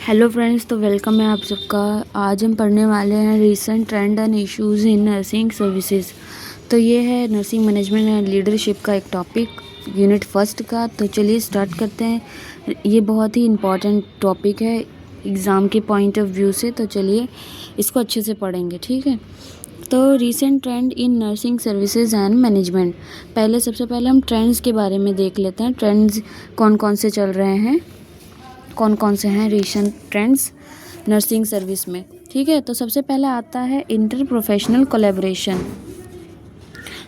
Hello friends, तो welcome है आप सबका। आज हम पढ़ने वाले हैं recent trend and issues in nursing services. तो ये है नर्सिंग मैनेजमेंट एंड लीडरशिप का एक टॉपिक, यूनिट फर्स्ट का। तो चलिए स्टार्ट करते हैं। ये बहुत ही इम्पॉर्टेंट टॉपिक है एग्ज़ाम के पॉइंट ऑफ व्यू से, तो चलिए इसको अच्छे से पढ़ेंगे, ठीक है। तो recent trend in nursing services and management. सबसे पहले हम ट्रेंड्स के बारे में देख लेते हैं। ट्रेंड्स कौन कौन से चल रहे हैं, कौन कौन से हैं रीसेंट ट्रेंड्स नर्सिंग सर्विस में, ठीक है। तो सबसे पहले आता है इंटर प्रोफेशनल कोलैबोरेशन।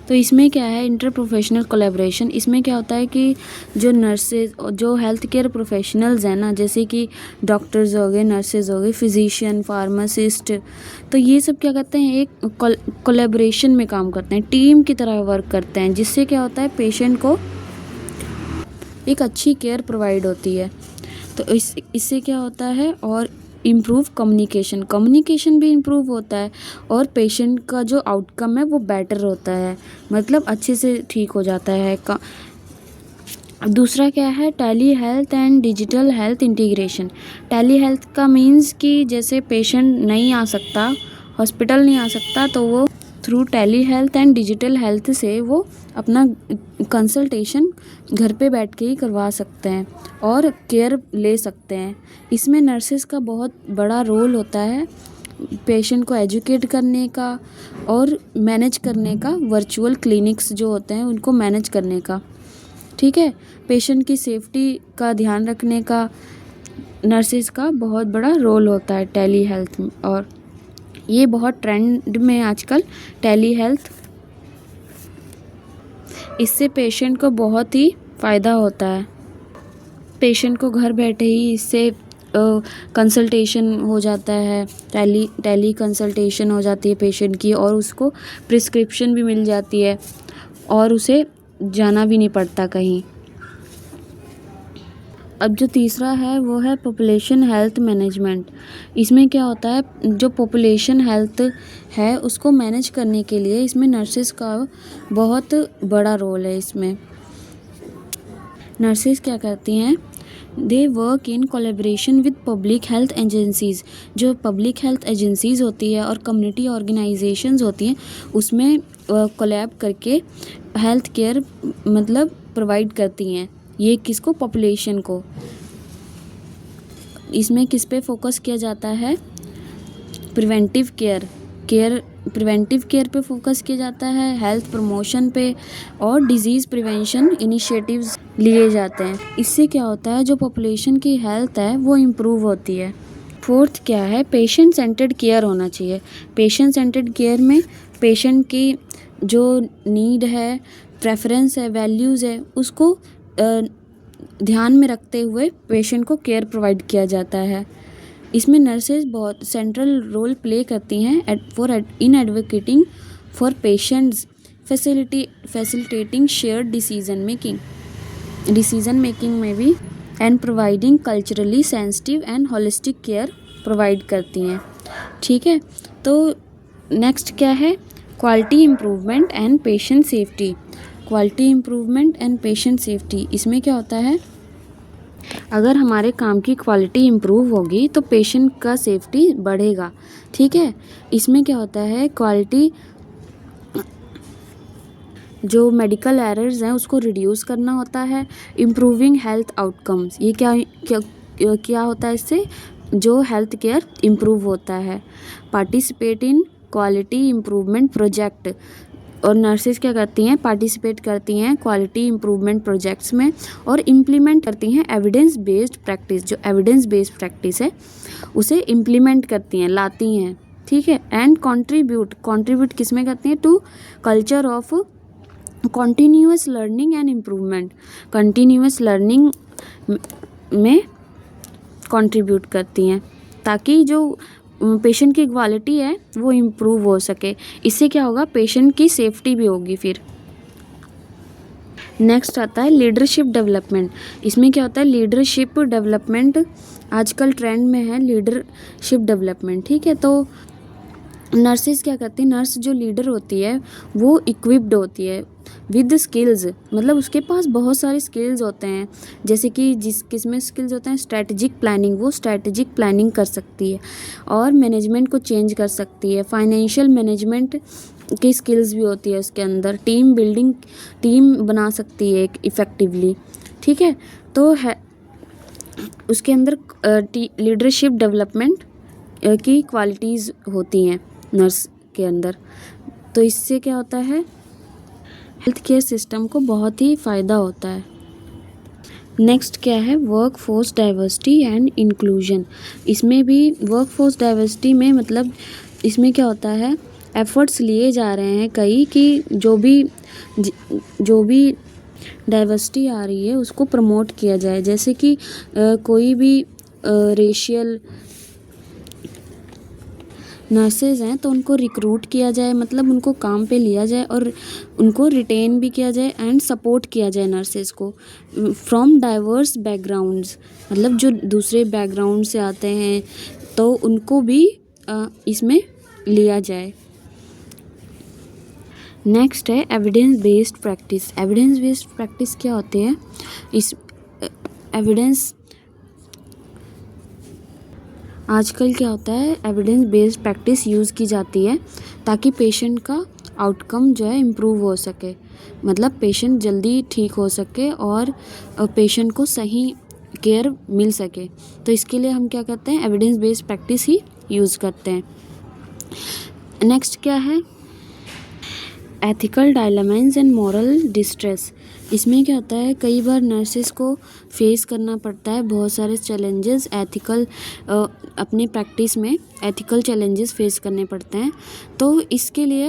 तो इसमें क्या है, इंटर प्रोफेशनल कोलैबोरेशन, इसमें क्या होता है कि जो नर्सेज, जो हेल्थ केयर प्रोफेशनल्स हैं ना, जैसे कि डॉक्टर्स हो गए, नर्सेज हो गए, फिजिशियन, फार्मासिस्ट, तो ये सब क्या करते हैं, एक कोलैबोरेशन में काम करते हैं, टीम की तरह वर्क करते हैं, जिससे क्या होता है पेशेंट को एक अच्छी केयर प्रोवाइड होती है। तो इससे क्या होता है, और इम्प्रूव कम्युनिकेशन भी इम्प्रूव होता है, और पेशेंट का जो आउटकम है वो बेटर होता है, मतलब अच्छे से ठीक हो जाता है। दूसरा क्या है, tele health and digital health integration. Tele health का मीन्स कि जैसे पेशेंट नहीं आ सकता, हॉस्पिटल नहीं आ सकता, तो वो through tele health and digital health से वो अपना कंसल्टेशन घर पे बैठ के ही करवा सकते हैं और केयर ले सकते हैं। इसमें नर्सेस का बहुत बड़ा रोल होता है, पेशेंट को एजुकेट करने का और मैनेज करने का, वर्चुअल क्लिनिक्स जो होते हैं उनको मैनेज करने का, ठीक है। पेशेंट की सेफ्टी का ध्यान रखने का नर्सेस का बहुत बड़ा रोल होता है टेली हेल्थ में, और ये बहुत ट्रेंड में आजकल टेली हेल्थ। इससे पेशेंट को बहुत ही फ़ायदा होता है, पेशेंट को घर बैठे ही इससे कंसल्टेशन हो जाता है, टेली कंसल्टेशन हो जाती है पेशेंट की, और उसको प्रिस्क्रिप्शन भी मिल जाती है और उसे जाना भी नहीं पड़ता कहीं। अब जो तीसरा है वो है पॉपुलेशन हेल्थ मैनेजमेंट। इसमें क्या होता है, जो पॉपुलेशन हेल्थ है उसको मैनेज करने के लिए इसमें नर्सेस का बहुत बड़ा रोल है। इसमें नर्सेस क्या करती हैं, they work in collaboration with public health agencies. जो पब्लिक हेल्थ एजेंसीज़ होती है और कम्युनिटी ऑर्गेनाइजेशंस होती हैं, उसमें कोलैब करके हेल्थ केयर मतलब प्रोवाइड करती हैं। ये किसको, पॉपुलेशन को। इसमें किस पे फोकस किया जाता है, प्रिवेंटिव केयर पे फोकस किया जाता है, हेल्थ प्रमोशन पे और डिजीज़ प्रिवेंशन इनिशिएटिव्स लिए जाते हैं। इससे क्या होता है, जो पॉपुलेशन की हेल्थ है वो इम्प्रूव होती है। फोर्थ क्या है, पेशेंट सेंटर्ड केयर होना चाहिए। पेशेंट सेंटर्ड केयर में पेशेंट की जो नीड है, प्रेफरेंस है, वैल्यूज़ है, उसको ध्यान में रखते हुए पेशेंट को केयर प्रोवाइड किया जाता है। इसमें नर्सेज बहुत सेंट्रल रोल प्ले करती हैं in advocating for patients, facilitating shared decision making में भी, and providing culturally sensitive and holistic care provide करती हैं, ठीक है। तो नेक्स्ट क्या है, quality improvement and patient safety. Quality improvement and patient safety, इसमें क्या होता है, अगर हमारे काम की क्वालिटी इम्प्रूव होगी तो पेशेंट का सेफ्टी बढ़ेगा, ठीक है। इसमें क्या होता है, क्वालिटी, जो मेडिकल एरर्स हैं उसको रिड्यूस करना होता है, इम्प्रूविंग हेल्थ आउटकम्स। ये क्या होता है, इससे जो हेल्थ केयर इम्प्रूव होता है। Participate in quality improvement project, और नर्सेज क्या करती हैं, पार्टिसिपेट करती हैं क्वालिटी इम्प्रूवमेंट प्रोजेक्ट्स में, और इम्प्लीमेंट करती हैं एविडेंस बेस्ड प्रैक्टिस। जो एविडेंस बेस्ड प्रैक्टिस है उसे इम्प्लीमेंट करती हैं, लाती हैं, ठीक है। एंड कंट्रीब्यूट किस में करती हैं, to culture of continuous learning and improvement. Continuous learning में कंट्रीब्यूट करती हैं, ताकि जो पेशेंट की क्वालिटी है वो इम्प्रूव हो सके। इससे क्या होगा, पेशेंट की सेफ्टी भी होगी। फिर नेक्स्ट आता है लीडरशिप डेवलपमेंट। इसमें क्या होता है, लीडरशिप डेवलपमेंट आजकल ट्रेंड में है, लीडरशिप डेवलपमेंट, ठीक है। तो नर्सेज क्या करती है, नर्स जो लीडर होती है वो इक्विप्ड होती है, विद स्किल्स, मतलब उसके पास बहुत सारे स्किल्स होते हैं, जैसे कि किसमें स्किल्स होते हैं, स्ट्रैटेजिक प्लानिंग, वो स्ट्रैटेजिक प्लानिंग कर सकती है और मैनेजमेंट को चेंज कर सकती है। फाइनेंशियल मैनेजमेंट की स्किल्स भी होती है उसके अंदर। टीम बिल्डिंग, टीम बना सकती है एक इफ़ेक्टिवली, ठीक है। तो है उसके अंदर लीडरशिप डेवलपमेंट की क्वालिटीज़ होती हैं नर्स के अंदर। तो इससे क्या होता है, हेल्थ केयर सिस्टम को बहुत ही फ़ायदा होता है। नेक्स्ट क्या है, work force diversity and inclusion. इसमें भी वर्क फोर्स डाइवर्सिटी में मतलब इसमें क्या होता है, एफ़र्ट्स लिए जा रहे हैं कई कि जो भी डाइवर्सिटी आ रही है उसको प्रमोट किया जाए। जैसे कि कोई भी रेशियल नर्सेज हैं तो उनको रिक्रूट किया जाए, मतलब उनको काम पे लिया जाए और उनको रिटेन भी किया जाए एंड सपोर्ट किया जाए नर्सेज को फ्रॉम डाइवर्स बैकग्राउंड्स, मतलब जो दूसरे बैकग्राउंड से आते हैं तो उनको भी इसमें लिया जाए। नेक्स्ट है evidence based practice. Evidence based practice क्या होती है, इस एविडेंस आजकल क्या होता है, एविडेंस बेस्ड प्रैक्टिस यूज़ की जाती है ताकि पेशेंट का आउटकम जो है इम्प्रूव हो सके, मतलब पेशेंट जल्दी ठीक हो सके और पेशेंट को सही केयर मिल सके। तो इसके लिए हम क्या करते हैं, एविडेंस बेस्ड प्रैक्टिस ही यूज़ करते हैं। नेक्स्ट क्या है, ethical dilemmas and moral distress. इसमें क्या होता है, कई बार नर्सेस को फेस करना पड़ता है बहुत सारे चैलेंजेस, एथिकल अपने प्रैक्टिस में एथिकल चैलेंजेस फेस करने पड़ते हैं। तो इसके लिए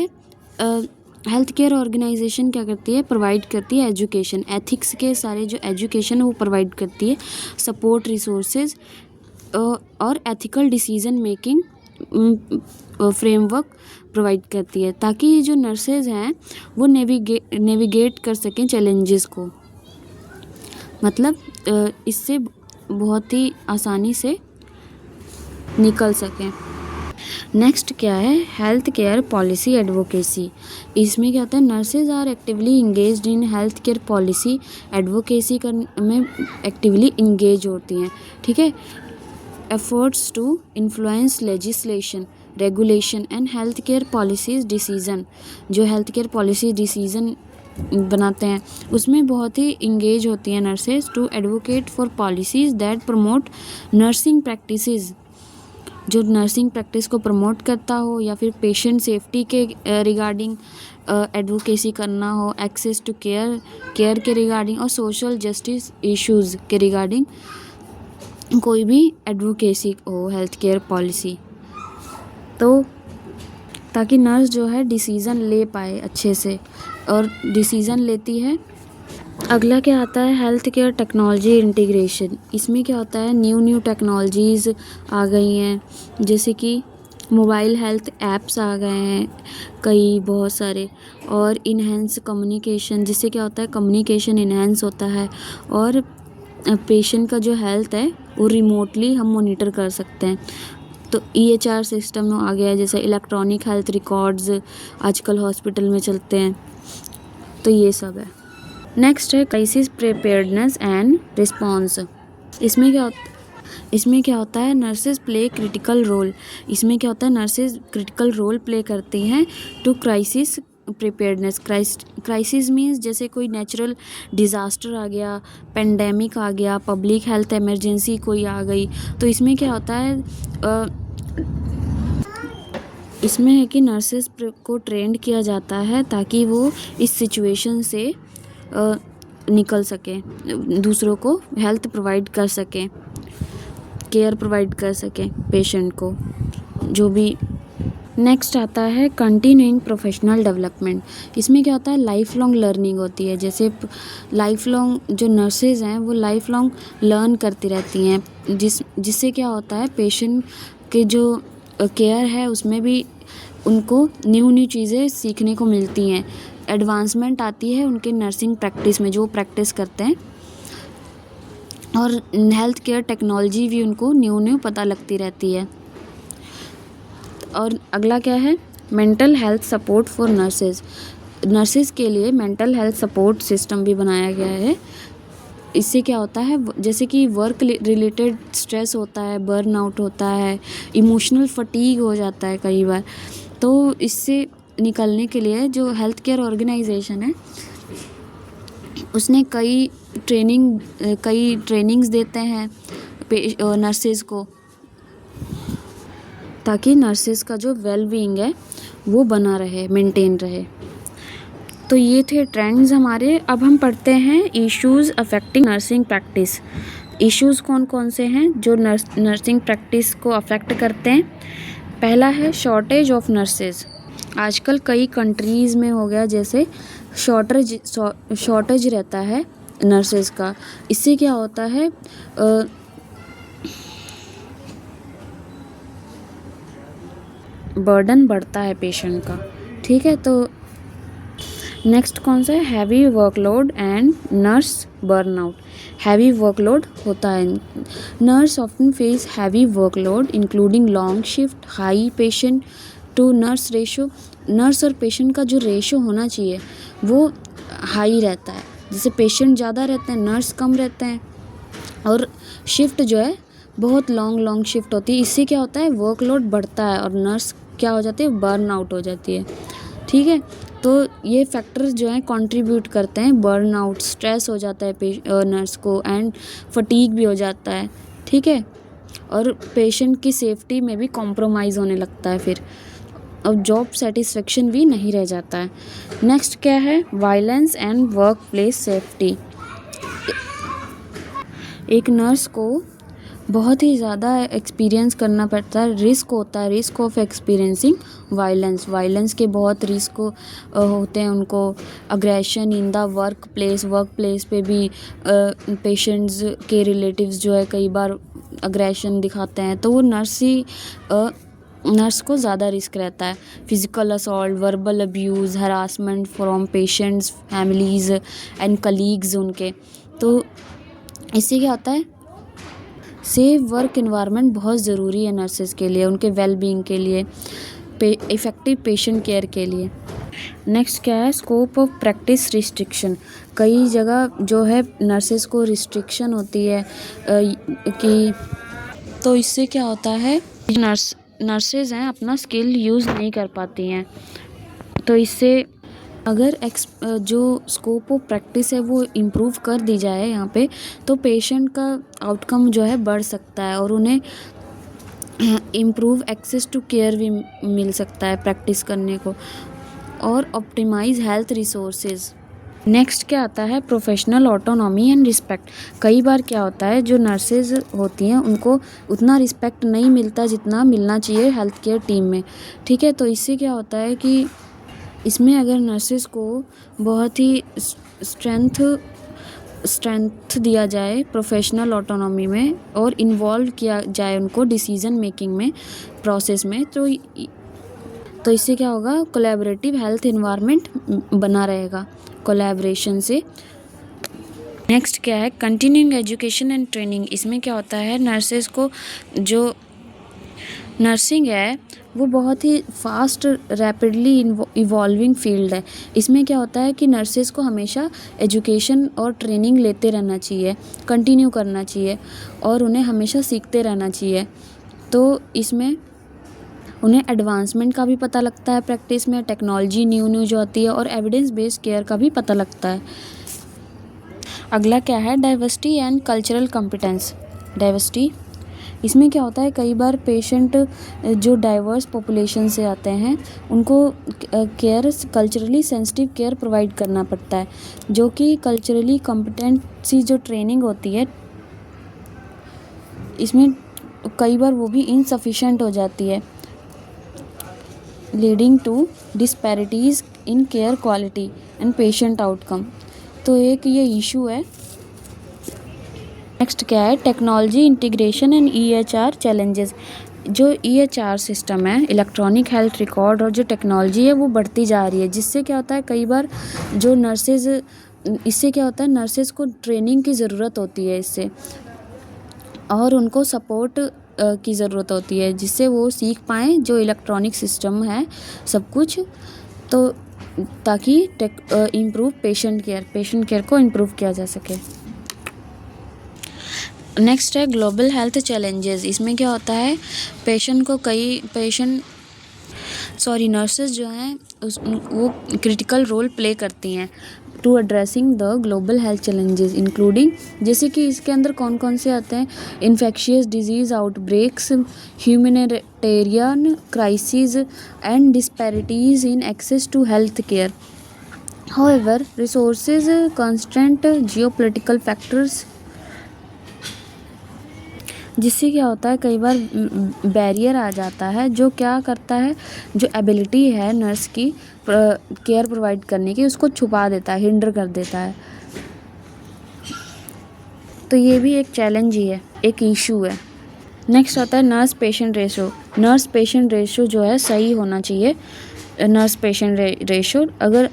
हेल्थ केयर ऑर्गेनाइजेशन क्या करती है, प्रोवाइड करती है एजुकेशन, एथिक्स के सारे जो एजुकेशन है वो प्रोवाइड करती है, सपोर्ट रिसोर्सेज और ethical decision making framework provide करती है ताकि जो नर्सेज हैं वो नेविगेट कर सकें चैलेंजेस को, मतलब इससे बहुत ही आसानी से निकल सकें। नेक्स्ट क्या है, हेल्थ केयर पॉलिसी एडवोकेसी। इसमें क्या होता है, nurses are actively engaged in health care policy advocacy में एक्टिवली इंगेज होती हैं, ठीक है। Efforts to influence legislation, regulation and health care policies decision, जो हेल्थ केयर पॉलिसी डिसीज़न बनाते हैं उसमें बहुत ही इंगेज होती हैं nurses to advocate for policies that promote nursing practices, जो नर्सिंग प्रैक्टिस को प्रमोट करता हो या फिर पेशेंट सेफ्टी के रिगार्डिंग एडवोकेसी करना हो, एक्सेस टू केयर के रिगार्डिंग और सोशल जस्टिस इश्यूज़ के रिगार्डिंग कोई भी एडवोकेसी हो हेल्थ केयर पॉलिसी, तो ताकि नर्स जो है डिसीज़न ले पाए अच्छे से और डिसीज़न लेती है। अगला क्या आता है, हेल्थ केयर टेक्नोलॉजी इंटीग्रेशन। इसमें क्या होता है, न्यू टेक्नोलॉजीज़ आ गई हैं, जैसे कि मोबाइल हेल्थ ऐप्स आ गए हैं कई बहुत सारे, और इन्हेंस कम्युनिकेशन, जिससे क्या होता है कम्युनिकेशन इन्हेंस होता है और पेशेंट का जो हेल्थ है वो रिमोटली हम मॉनिटर कर सकते हैं। तो EHR सिस्टम आ गया है, जैसे इलेक्ट्रॉनिक हेल्थ रिकॉर्ड्स आजकल हॉस्पिटल में चलते हैं, तो ये सब है। नेक्स्ट है क्राइसिस प्रिपेयर्डनेस एंड रिस्पॉन्स। इसमें क्या होता है, नर्सेज प्ले क्रिटिकल रोल। इसमें क्या होता है, नर्सेज क्रिटिकल रोल प्ले करती हैं to crisis preparedness. Crisis means जैसे कोई नेचुरल डिज़ास्टर आ गया, पेंडेमिक आ गया, पब्लिक हेल्थ इमरजेंसी कोई आ गई, तो इसमें क्या होता है, इसमें है कि नर्सेज को ट्रेंड किया जाता है ताकि वो इस सिचुएशन से निकल सकें, दूसरों को हेल्थ प्रोवाइड कर सकें, केयर प्रोवाइड कर सकें पेशेंट को जो भी। नेक्स्ट आता है कंटिन्यूइंग प्रोफेशनल डेवलपमेंट। इसमें क्या होता है, लाइफ लॉन्ग लर्निंग होती है, जैसे लाइफ लॉन्ग जो नर्सेज हैं वो लाइफ लॉन्ग लर्न करती रहती हैं, जिससे क्या होता है पेशेंट के जो केयर है उसमें भी उनको न्यू चीज़ें सीखने को मिलती हैं, एडवांसमेंट आती है उनके नर्सिंग प्रैक्टिस में जो प्रैक्टिस करते हैं, और हेल्थ केयर टेक्नोलॉजी भी उनको न्यू पता लगती रहती है। और अगला क्या है, mental health support for nurses. Nurses के लिए मेंटल हेल्थ सपोर्ट सिस्टम भी बनाया गया है। इससे क्या होता है, जैसे कि वर्क रिलेटेड स्ट्रेस होता है, बर्नआउट होता है, इमोशनल फटीग हो जाता है कई बार, तो इससे निकलने के लिए जो हेल्थ केयर ऑर्गेनाइजेशन है उसने कई ट्रेनिंग्स देते हैं नर्सेज़ को, ताकि नर्सेज़ का जो वेल बीइंग है वो बना रहे, मेंटेन रहे। तो ये थे ट्रेंड्स हमारे। अब हम पढ़ते हैं issues affecting nursing practice. Issues कौन कौन से हैं जो नर्सिंग प्रैक्टिस को अफेक्ट करते हैं। पहला है शॉर्टेज ऑफ नर्सेज़। आजकल कई कंट्रीज़ में हो गया जैसे शॉर्टेज रहता है नर्सेज़ का। इससे क्या होता है, बर्डन बढ़ता है पेशेंट का। ठीक है, तो नेक्स्ट कौन सा है, heavy workload and nurse burnout. Heavy workload होता है, nurse often face heavy workload including long shift, high patient to nurse ratio. Nurse और पेशेंट का जो रेशो होना चाहिए वो हाई रहता है, जैसे पेशेंट ज़्यादा रहते हैं, नर्स कम रहते हैं, और शिफ्ट जो है बहुत लॉन्ग शिफ्ट होती है। इससे क्या होता है, वर्कलोड बढ़ता है और नर्स क्या हो जाती है, बर्न आउट हो जाती है। ठीक है, तो ये फैक्टर्स जो हैं कंट्रीब्यूट करते हैं, बर्न आउट, स्ट्रेस हो जाता है नर्स को, एंड फटीग भी हो जाता है। ठीक है, और पेशेंट की सेफ्टी में भी कॉम्प्रोमाइज़ होने लगता है फिर, और जॉब सेटिस्फेक्शन भी नहीं रह जाता है। नेक्स्ट क्या है, violence and work place safety. एक नर्स को बहुत ही ज़्यादा एक्सपीरियंस करना पड़ता है, रिस्क होता है, रिस्क ऑफ एक्सपीरियंसिंग वायलेंस के बहुत रिस्क होते हैं उनको। Aggression in the work place पे भी पेशेंट्स के रिलेटिव्स जो है कई बार अग्रेशन दिखाते हैं, तो वो नर्स को ज़्यादा रिस्क रहता है। Physical assault, verbal abuse, harassment from patients, families and colleagues उनके। तो इससे क्या होता है, सेफ वर्क एनवायरनमेंट बहुत ज़रूरी है नर्सेज़ के लिए, उनके वेल बीइंग के लिए, इफ़ेक्टिव पेशेंट केयर के लिए। नेक्स्ट क्या है, स्कोप ऑफ प्रैक्टिस रिस्ट्रिक्शन। कई जगह जो है नर्सेज़ को रिस्ट्रिक्शन होती है कि, तो इससे क्या होता है, नर्सेज़ हैं अपना स्किल यूज़ नहीं कर पाती हैं। तो इससे अगर जो स्कोप ऑफ प्रैक्टिस है वो इम्प्रूव कर दी जाए यहाँ पे, तो पेशेंट का आउटकम जो है बढ़ सकता है और उन्हें इम्प्रूव एक्सेस टू केयर भी मिल सकता है प्रैक्टिस करने को, और ऑप्टिमाइज हेल्थ रिसोर्सेज। नेक्स्ट क्या आता है, प्रोफेशनल ऑटोनॉमी एंड रिस्पेक्ट। कई बार क्या होता है, जो नर्सेज होती हैं उनको उतना रिस्पेक्ट नहीं मिलता जितना मिलना चाहिए हेल्थ केयर टीम में। ठीक है, तो इससे क्या होता है कि इसमें अगर नर्सेज़ को बहुत ही स्ट्रेंथ दिया जाए प्रोफेशनल ऑटोनॉमी में, और इन्वॉल्व किया जाए उनको डिसीज़न मेकिंग में, प्रोसेस में, तो इससे क्या होगा, कोलैबोरेटिव हेल्थ एनवायरनमेंट बना रहेगा कोलैबोरेशन से। नेक्स्ट क्या है, कंटिन्यूइंग एजुकेशन एंड ट्रेनिंग। इसमें क्या होता है, नर्सेज़ को जो नर्सिंग है वो बहुत ही फास्ट रैपिडली इवॉल्विंग फील्ड है। इसमें क्या होता है कि नर्सेज़ को हमेशा एजुकेशन और ट्रेनिंग लेते रहना चाहिए, कंटिन्यू करना चाहिए, और उन्हें हमेशा सीखते रहना चाहिए। तो इसमें उन्हें एडवांसमेंट का भी पता लगता है प्रैक्टिस में, टेक्नोलॉजी न्यू जो आती है, और एविडेंस बेस्ड केयर का भी पता लगता है। अगला क्या है, diversity and cultural competence. Diversity, इसमें क्या होता है, कई बार पेशेंट जो डाइवर्स पॉपुलेशन से आते हैं उनको care, culturally sensitive care provide करना पड़ता है, जो कि कल्चरली कॉम्पिटेंसी जो ट्रेनिंग होती है इसमें कई बार वो भी इनसफिशेंट हो जाती है, leading to disparities in care quality and patient outcome. तो एक ये इशू है। नेक्स्ट क्या है, technology integration and EHR challenges. जो EHR सिस्टम है, इलेक्ट्रॉनिक हेल्थ रिकॉर्ड, और जो टेक्नोलॉजी है वो बढ़ती जा रही है, जिससे क्या होता है, कई बार जो नर्सेज़, इससे क्या होता है, नर्सेज़ को ट्रेनिंग की ज़रूरत होती है इससे, और उनको सपोर्ट की ज़रूरत होती है जिससे वो सीख पाएँ जो इलेक्ट्रॉनिक सिस्टम है सब कुछ। तो ताकि इम्प्रूव पेशेंट केयर को इम्प्रूव किया जा सके। नेक्स्ट है ग्लोबल हेल्थ चैलेंजेस। इसमें क्या होता है, नर्सेज जो हैं वो क्रिटिकल रोल प्ले करती हैं to addressing the global health challenges including, जैसे कि इसके अंदर कौन कौन से आते हैं, infectious disease outbreaks, humanitarian crisis and disparities in access to health care. However, resources constraint, geopolitical factors, जिससे क्या होता है कई बार बैरियर आ जाता है जो क्या करता है, जो एबिलिटी है नर्स की केयर प्रोवाइड करने की उसको छुपा देता है, हिंडर कर देता है। तो ये भी एक चैलेंज ही है, एक इशू है। नेक्स्ट आता है nurse patient ratio. Nurse patient ratio जो है सही होना चाहिए। नर्स पेशेंट रेशो अगर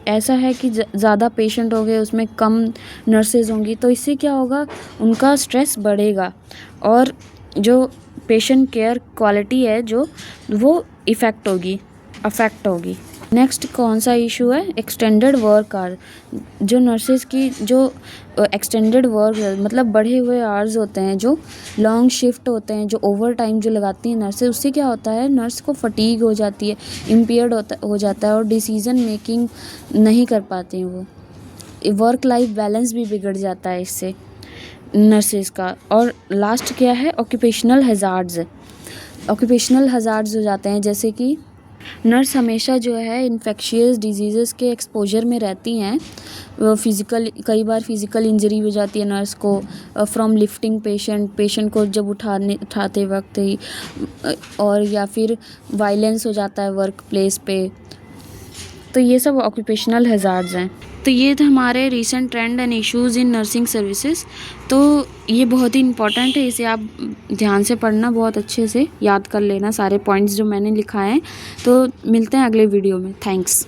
ऐसा है कि ज़्यादा पेशेंट हो गए, उसमें कम नर्सेज होंगी, तो इससे क्या होगा, उनका स्ट्रेस बढ़ेगा और जो पेशेंट केयर क्वालिटी है जो वो अफेक्ट होगी। नेक्स्ट कौन सा इशू है, एक्सटेंडेड वर्क आवर। जो नर्सेज की जो एक्सटेंडेड वर्क मतलब बढ़े हुए आवर्स होते हैं, जो लॉन्ग शिफ्ट होते हैं, जो ओवर टाइम जो लगाती हैं नर्सेज, उससे क्या होता है नर्स को फटीग हो जाती है, इम्पेयर्ड हो जाता है और डिसीज़न मेकिंग नहीं कर पाती हैं वो। वर्क लाइफ बैलेंस भी बिगड़ जाता है इससे नर्सेज का। और लास्ट क्या है, ऑक्यूपेशनल हज़ार्ड्स हो जाते हैं, जैसे कि नर्स हमेशा जो है इन्फेक्शियस डिजीज़ के एक्सपोजर में रहती हैं। कई बार फिज़िकल इंजरी हो जाती है नर्स को फ्रॉम लिफ्टिंग पेशेंट को जब उठाते वक्त ही, और या फिर वायलेंस हो जाता है वर्क प्लेस पे। तो ये सब ऑक्यूपेशनल हज़ार्ड्स हैं। तो ये थे हमारे recent trend and issues in nursing services. तो ये बहुत ही इंपॉर्टेंट है, इसे आप ध्यान से पढ़ना, बहुत अच्छे से याद कर लेना सारे पॉइंट्स जो मैंने लिखाए हैं। तो मिलते हैं अगले वीडियो में। थैंक्स।